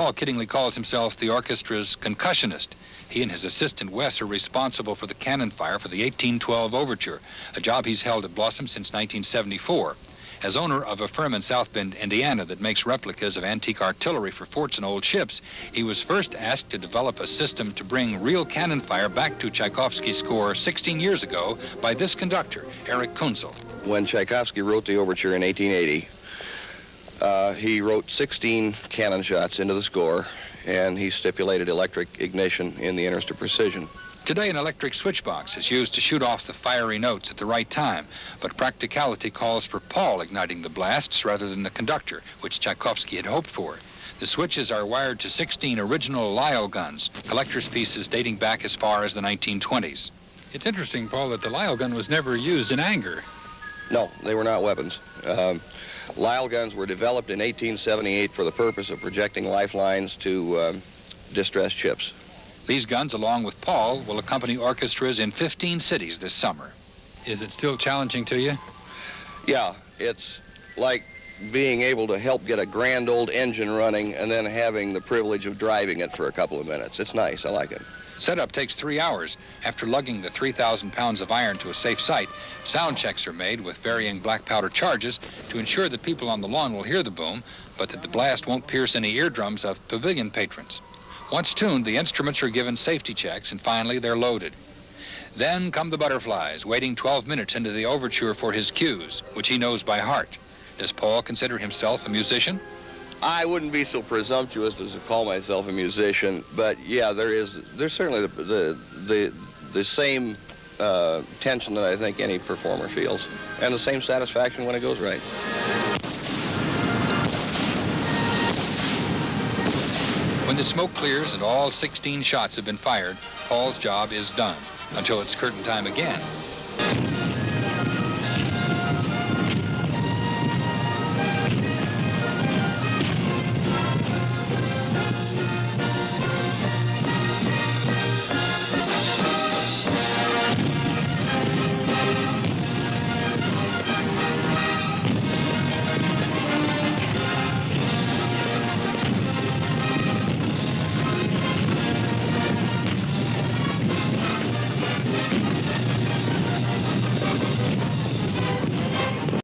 Paul kiddingly calls himself the orchestra's concussionist. He and his assistant Wes are responsible for the cannon fire for the 1812 Overture, a job he's held at Blossom since 1974. As owner of a firm in South Bend, Indiana that makes replicas of antique artillery for forts and old ships, he was first asked to develop a system to bring real cannon fire back to Tchaikovsky's score 16 years ago by this conductor, Erich Kunzel. When Tchaikovsky wrote the Overture in 1880, he wrote 16 cannon shots into the score, and he stipulated electric ignition in the interest of precision. Today, an electric switchbox is used to shoot off the fiery notes at the right time, but practicality calls for Paul igniting the blasts rather than the conductor, which Tchaikovsky had hoped for. The switches are wired to 16 original Lyle guns, collector's pieces dating back as far as the 1920s. It's interesting, Paul, that the Lyle gun was never used in anger. No, they were not weapons. Lyle guns were developed in 1878 for the purpose of projecting lifelines to distressed ships. These guns, along with Paul, will accompany orchestras in 15 cities this summer. Is it still challenging to you? Yeah, it's like being able to help get a grand old engine running and then having the privilege of driving it for a couple of minutes. It's nice. I like it. Setup takes 3 hours. After lugging the 3,000 pounds of iron to a safe site, sound checks are made with varying black powder charges to ensure that people on the lawn will hear the boom, but that the blast won't pierce any eardrums of pavilion patrons. Once tuned, the instruments are given safety checks, and finally they're loaded. Then come the butterflies, waiting 12 minutes into the overture for his cues, which he knows by heart. Does Paul consider himself a musician? I wouldn't be so presumptuous as to call myself a musician, but yeah, there's certainly the same tension that I think any performer feels, and the same satisfaction when it goes right. When the smoke clears and all 16 shots have been fired, Paul's job is done, until it's curtain time again.